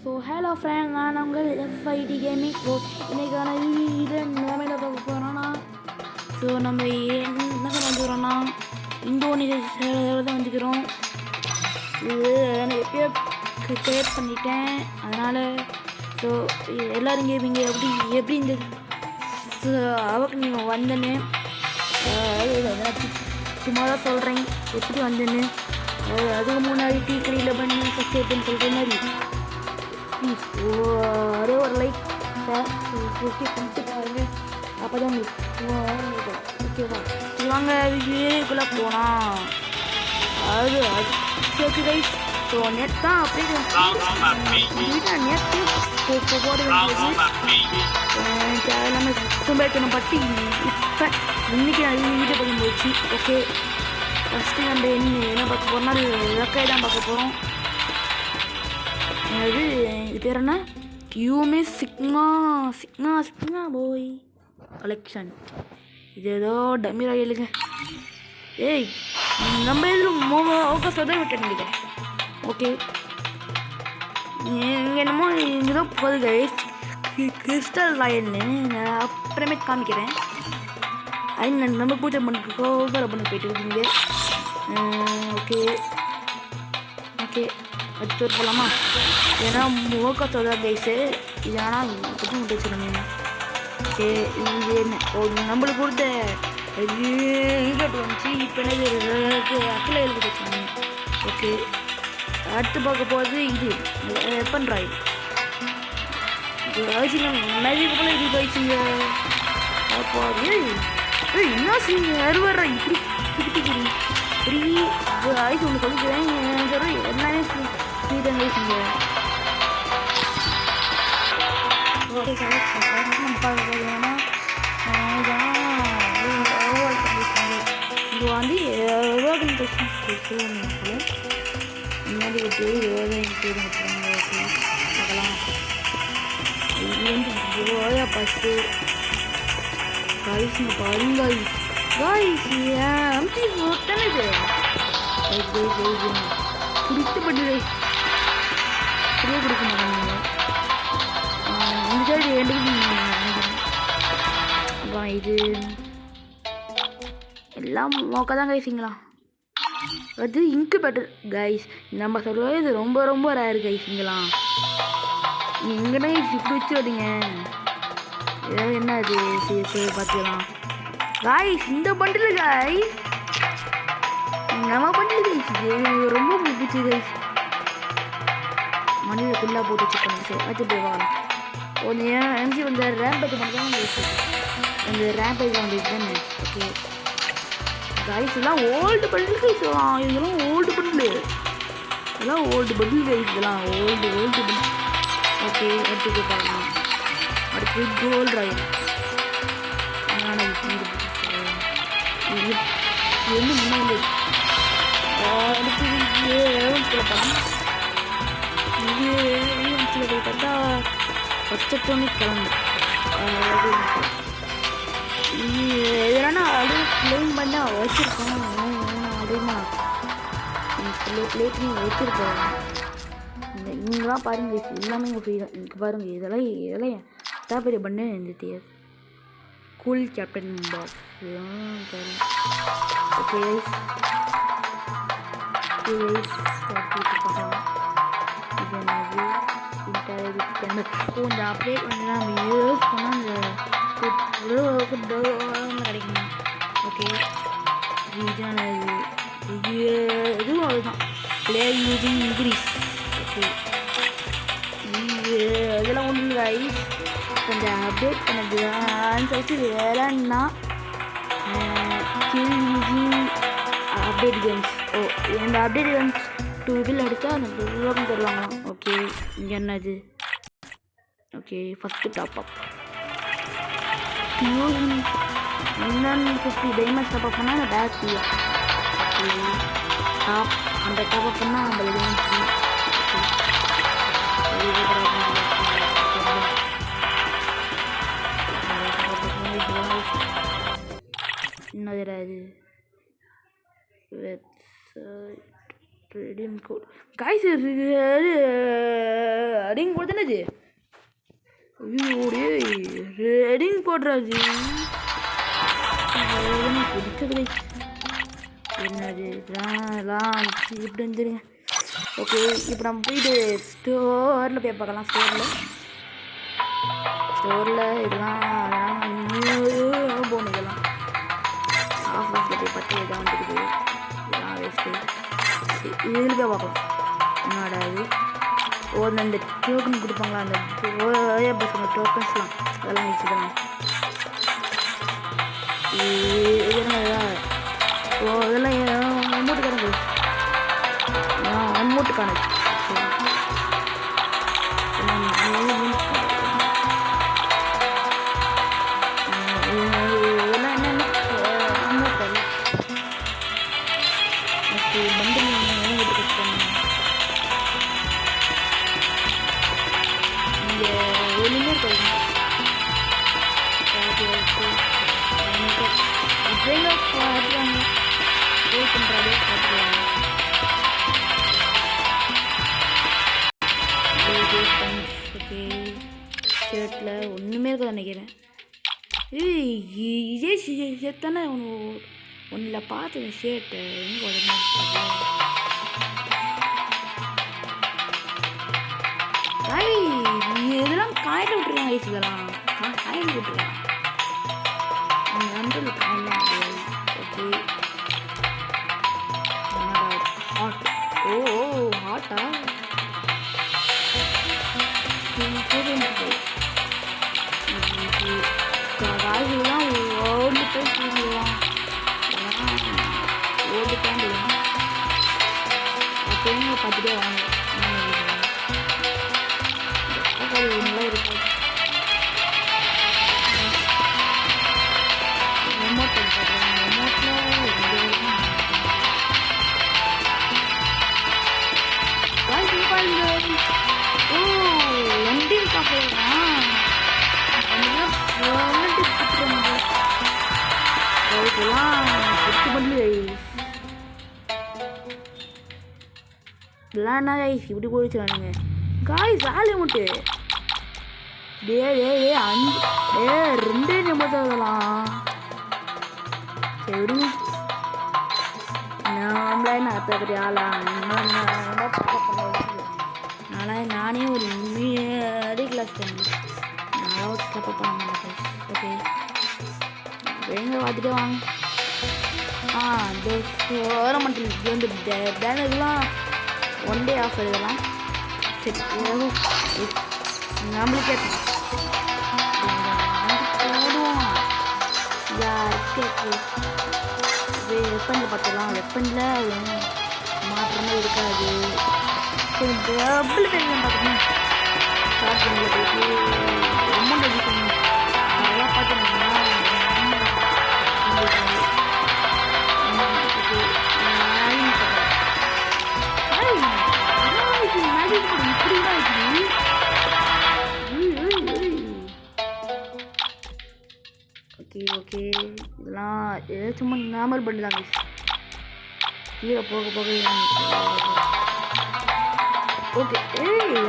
So hello friend, நான் உங்கள் FID gaming. So இன்றைக்கான வீடியோ நிலைமையில பார்க்க போகிறோன்னா, ஸோ நம்ம என்ன வந்துக்கிறோன்னா இந்தோனேஷியாவில் தான் வந்துக்கிறோம். இது நான் எப்பயோ கிரியேட் பண்ணிட்டேன். அதனால் ஸோ எல்லோரும் கேமிங்க எப்படி இந்த அவக்கு நீங்கள் வந்தேன்னு சும்மா தான் சொல்கிறேன் எப்படி வந்தேன்னு. அதுக்கு முன்னாடி டீ கடையில் பண்ணி சப்ஸ்கிரைப்னு சொல்கிற மாதிரி ப்ளீஸ் ஒரே ஒரு லைக் ஓகே பண்ணிட்டு பாருங்க. அப்போ தான் உங்களுக்கு ஓகேவா? வாங்க வீடியோக்குள்ளே போகலாம். அது ஓகே கைஸ். ஸோ நெட் தான் அப்படியே நெட்டு போட எல்லாமே சும்பேக்கணும் பட்டி இப்போ இன்றைக்கி நான் வீடியோ பண்ணி போச்சு. ஓகே, ஃபஸ்ட்டு நம்ம என்ன பார்க்க போகிறோம்னா விளக்காய் தான் பார்க்க போகிறோம். அது இது பேர் என்ன? யூமே சிக்னா போய் கலெக்ஷன். இது ஏதோ டம்மி ராயலுங்க. ஏய், நம்ம இதில் ஃபோக்கஸ் தான் விட்டுங்க. ஓகே, இங்கே என்னமோ இங்கே தான் போகுது கைஸ், கிறிஸ்டல் ராயல்னு. நான் அப்புறமேட்டு காமிக்கிறேன். அது நம்ம பூஜை பண்ணி கோபுரம் பண்ணி போயிட்டு இருக்கீங்க. ஓகே ஓகே, அடுத்து போகலாமா? ஏன்னா முகத்தோட கைஸு இது. ஆனால் புது முட்டை வச்சுருங்க. ஓகே, இது என்ன நம்மளுக்கு கொடுத்த இங்கேட்டு வந்துச்சு. இப்போ என்னது அக்கில் எழுதி வச்சுருங்க. ஓகே, அடுத்து பார்க்க போகிறது இது வெப்பன் ராய். இது ஆயிடுச்சுங்க, நிறைய போல இது ஆயிடுச்சுங்க. அப்போ என்ன செய்யுங்க அறுவர்றா இப்படி பிடிச்சிக்கிறீங்க. ஃப்ரீ ஆயிடுச்சு ஒன்று சொல்லிக்கிறேன். எல்லாமே ஸ்வீட்டாக ஆயிடுச்சுங்க. ஓகே சார், நம்ம பார்க்க போகிறோம்னா இது வந்து யோகன் கொஸ்டின் முன்னாடி விட்டு யோகன் பேர் பார்க்கலாம். இது வந்து யோகா ஃபஸ்ட்டு காய்ஸ் பாருங்க காய்ஸ் அமுச்சி போட்டனது குடித்து பட்டு ஃப்ரீயாக கொடுக்க மாட்டாங்க. இந்த சைடு அப்புறம் இது எல்லாம் மோக்க தான் கைஸிங்களா. அது இங்கு பெட்டர் கைஸ். நம்ம சொல்லுவோம் இது ரொம்ப ரொம்ப ரேர் கைஸிங்களாம். எங்கன்னா இப்படி வச்சு வரீங்க. ஏதாவது என்ன அது பார்த்துக்கலாம் காய்ஸ். இந்த பண்டில் காய்ஸ் நம்ம பண்டில் கைஸ். இது ரொம்ப பிடிச்சி கைஸ். மணியில் ஃபுல்லாக போட்டு வச்சுக்கணும். சரி, வச்சு போய் வாங்கலாம். ஒரு எம்ஜி வந்து ரேம்பேஜ் மட்டும் தான் அந்த ரேம்பேஜ் வந்துட்டு தானே. ஓகே கைஸ், இதெல்லாம் ஓல்டு பண்டில் கைஸ். இதெல்லாம் ஓல்டு பண்டில், இதெல்லாம் ஓல்டு பண்டில் கைஸ். இதெல்லாம் ஓல்டு பண்டில். ஓகே, எடுத்து போய் பார்க்கலாம். அடுத்து கோல்ட் ராயல். இது வந்து முன்னாடி அடுத்து படம். இது போய் பார்த்தா ஃபஸ்ட்டு டோனிக் கிளம்பு. இதெல்லாம் அப்படியே க்ளைம் பண்ண வச்சுருக்கோம். அப்படின்னா பிளேட் நீங்கள் வச்சுருக்கோம். இங்கெல்லாம் பாருங்கள் எல்லாமே இங்கே ஃப்ரீ தான். இங்கே பாருங்கள், இதெல்லாம் எத்தனை பெரிய பண்ணு இந்த தெரியாது. Cool captain box. ஓகே இது என்னது இன்டர்வியூ கொஞ்சம் அப்டேட் பண்ணி நம்ம யூஸ் பண்ணால் அந்த கிடைக்கும். ஓகே, இதுவும் அதுதான் பிளே யூசிங் இன்க்ரீஸ். ஓகே, இதெல்லாம் ஒன்று கைஸ் கொஞ்சம் அப்டேட் பண்ணது தான் சொல்லிட்டு வேறன்னா யூசிங் அப்டேட் கேம்ஸ். ஓ, இந்த அப்டேட் கேம்ஸ் 2 இதில் எடுத்தால் அந்த ரூபம் தருவாங்களாம். ஓகே, இங்கே என்னது? Okay, first top up 150 diamonds top up பண்ணால் அந்த பேக் ஃப்ரீயா. ஓகே, அந்த டாப்அப் பண்ணால் நம்ம எதுவும் ஃப்ரீ. என்னது அது? Website redeem code guys. ரெடிங் போடுதுனது ஐயோ ரெடிங் போடுறாது பிடிச்சது என்னது இதெல்லாம் இப்படி வந்துருங்க ஓகே இப்போ நம்ம போயிட்டு ஸ்டோரில் போய் பார்க்கலாம் ஸ்டோரில் இதெல்லாம் போகணும் இதெல்லாம் ஆஃபீஸில் போய் பார்த்து இதான் வந்துருக்குது இதெல்லாம் வேஸ்ட்டு இதில் போய் பார்க்கலாம் என்னடாது அந்த டோக்கன் கொடுப்பாங்களா அந்த பசங்க டோக்கன்ஸ்லாம் அதெல்லாம் வச்சுக்கலாம் இதெல்லாம் அமௌண்ட் கணக்கு அமௌண்ட் கணக்கு இதெல்லாம் என்னென்ன அமௌண்ட் ஓகே பண்டில் இங்கே ஒன்றுமே இருக்காது பார்த்துவாங்க வெயிட் பண்ணுறாரு பார்த்துருவாங்க ஓகே ஷர்ட்டில் ஒன்றுமே இருக்காது நினைக்கிறேன் இதே ஷர்ட் தானே ஒன்றில் பார்த்தேன் ஷர்ட்டு எங்கே உடனே இதெல்லாம் காயில விட்டுருக்காங்க இதெல்லாம் காயில விட்டுருக்காங்க நண்டு காயெல்லாம் ஓகே ஹாட் ஓ ஹாட்டா காய்கறிலாம் ஓடி போய் தூங்கலாம் ஓடிட்டாண்டு அப்போயும் பார்த்துட்டே வாங்க ஒன்றும் இருக்காது ரிமோட்டில் பார்க்குறாங்க ரிமோட்டில் ஓ லண்டின் பார்க்கலாம் இல்லைன்னா இப்படி போயிடுச்சுறானுங்க காய்ஸ் ஆளு முட்டு ரெண்டே நிமிடம் சரி விடுங்க நம்மளே நான் பெரிய ஆளா நானே ஒரு கிளாஸ் நான் தப்பு பண்ண மாட்டேன் ஓகே எங்க பார்த்துட்டே வாங்க இந்த கவர்மெண்ட்டில் இது வந்து பேனர்லாம் ஒன் டே ஆஃபர் இதெல்லாம் சரி நம்மளுக்கே போடுவோம் வெப்பனில் பார்த்துக்கலாம் வெப்பனில் மாற்றமே இருக்காது டபுள் பேமெண்ட் பார்க்கணும் ஸ்டார்ட் பண்ணல போயிட்டு அமௌண்ட் எப்படி பண்ணணும் அதெல்லாம் பார்த்துருந்தீங்கன்னா ஓகே ஓகே இதெல்லாம் ஏதாச்சும் நார்மல் பண்ணிடலாங்க கீழே போக போக ஓகே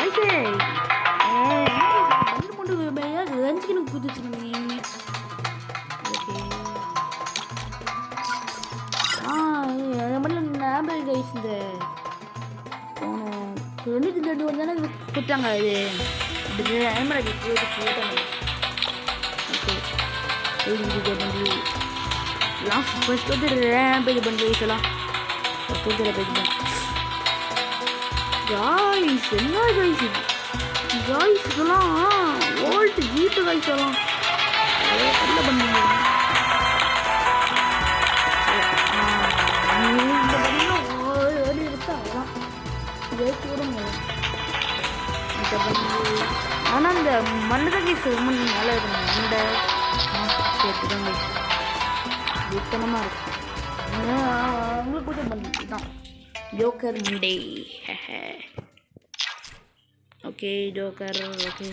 ஐசே பண்ணு கொண்டு லஞ்சுக்கு குதிச்சுருந்தீங்க ஓகே நம்மள நார்மல் கைஸ் இந்த போனோம் ரெண்டு வந்தானே கொடுத்தாங்க இது கேமராக்கு போட்டாங்க ஓகே லாஸ்ட் ஃபர்ஸ்ட் வந்து ரேம்பேஜ் பண்ணி வைக்கலாம் ஃபர்ஸ்ட் ரேம்பேஜ் பண்ணி காய்ஸ் என்ன காய்ஸ் காய்ஸ் இதெல்லாம் ஓல்டு ஜீப்பு காய்ஸ் எல்லாம் என்ன பண்ணுங்க இந்த பண்ணலாம் ஓடி எடுத்தா அதான் ஜெயிச்சு விடுங்க இந்த பண்ணி ஆனால் இந்த மண்ணு தான் கேஸ் ரொம்ப நல்லா இருக்கணும் மண்டை சேர்த்துதாங்க வித்தனமாக இருக்கும் உங்களுக்கு கூட பண்ணி தான் joker Monday okay joker okay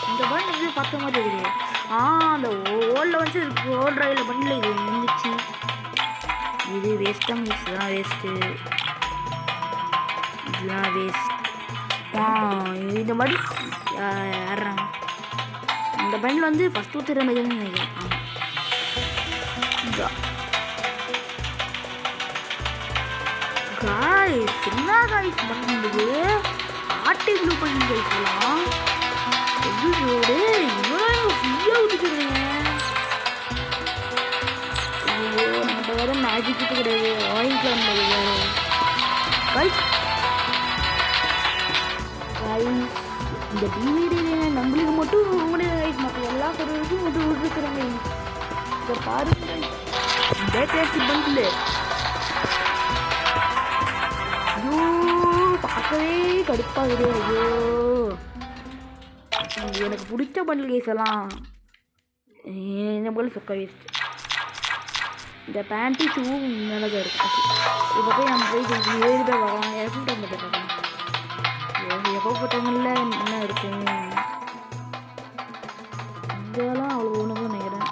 இந்த பண்ட் இது பார்த்த மாதிரி இருக்குது அந்த ஓல்டில் வந்து ஓல்ட் ரயில் பண்டில் இது இருந்துச்சு இது வேஸ்ட்டாக மிக்ஸ் தான் வேஸ்ட்டு இதெல்லாம் வேஸ்ட். இந்த மாதிரி ஆடுறாங்க. இந்த பண்டில் வந்து ஃபஸ்ட் ஊற்றுற மாதிரி தான் நினைக்கிறேன். காய்ஸ் என்ன காய்ஸ் பண்ணுறது ஆட்டை ப்ளூ பண்ணி கைஸ்லாம் எப்படி ரோடு இவ்வளோ ஃப்ரீயாக ஊற்றிக்கிறீங்க. ஐயோ நம்ம வேறு மேஜிக் கிட்ட கிடையாது வாங்கிக்கலாம் வேறு காய்ஸ். காய்ஸ் இந்த டிவிடியில் நம்மளுக்கு மட்டும் உங்களுடைய காய்ஸ் மற்ற எல்லா பொருளுக்கும் மட்டும் விட்டுருக்குறாங்க. இதை பாருங்க இந்த டேஸ்ட் பண்டில். ஐயோ பார்க்கவே கடுப்பாகுது. ஐயோ எனக்கு பிடிச்ச பண்டில் கேஸ் எல்லாம் இந்த போல சொக்க வேஸ்ட். இந்த பேண்ட்டு ஷூ நல்லா தான் இருக்கும். இப்போ போய் நம்ம போய் 20 ரூபாய் வாங்கலாம். எஃபோர்ட் பார்க்கலாம். எஃபோர்ட்டங்களில் என்ன இருக்கும் இதெல்லாம் அவ்வளோ ஒன்று தான் நினைக்கிறேன்.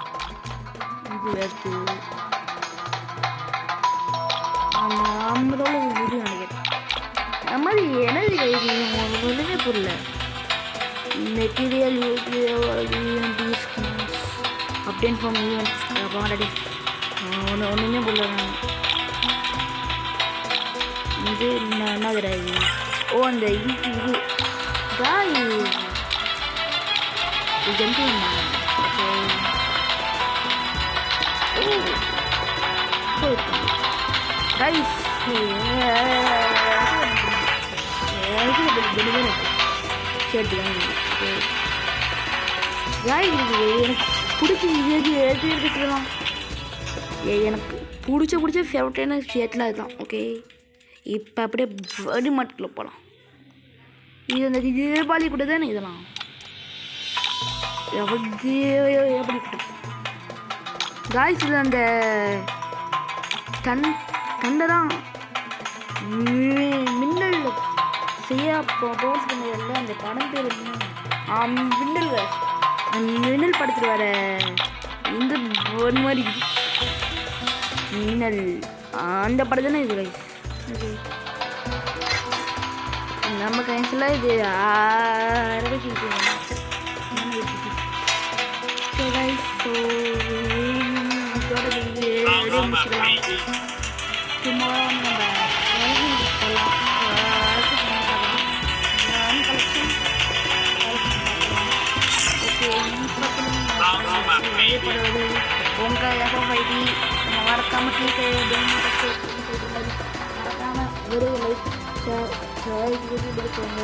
இது வேஸ்ட்டு 50 ரூபா நினைக்கிறேன். அது மாதிரி எனர்ஜி கைது ஒன்றுமே புரியல. Material update form events already ஒன்றுமே புரியல. இது என்ன கிடையாது. ஓ அந்த இது காய் ஜம்பிங். ஓ கைஸ் சரி எனக்கு பிடிச்சி எடுத்துக்கலாம். எனக்கு பிடிச்ச ஃபேவரட்டான ஷர்ட்லாம் இதுதான். ஓகே இப்போ அப்படியே படி மாட்டுக்குள்ள போகலாம். இது அந்த தீபாவளி கூட தானே இதெல்லாம் எப்படி காய்ஸ். இது அந்த கண்டை தான் மின்னல் செய்ய போஸ்ட் பண்ணதில்ல. அந்த படம் பேர் மின்னல். மின்னல் படத்தில் வர இந்த ஒரு மாதிரி மின்னல் அந்த படம் தானே இது கைஸ். ஓகே நம்ம கைஸில் இது 60 சும்மா நம்ம உங்கள் எஃப்ஐடி மறக்காம மறக்காமல் வெறும் லைக் ஷேர் கொடுத்துருங்க.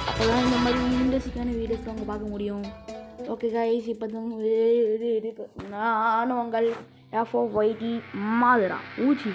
அப்போ தான் இந்த மாதிரி இன்ட்ரெஸ்டிங்கான வீடியோஸ் அவங்க பார்க்க முடியும். ஓகே கைஸ் இப்போ தான் நானும் உங்கள் எஃப்ஐடி மாதிரா ஊச்சி.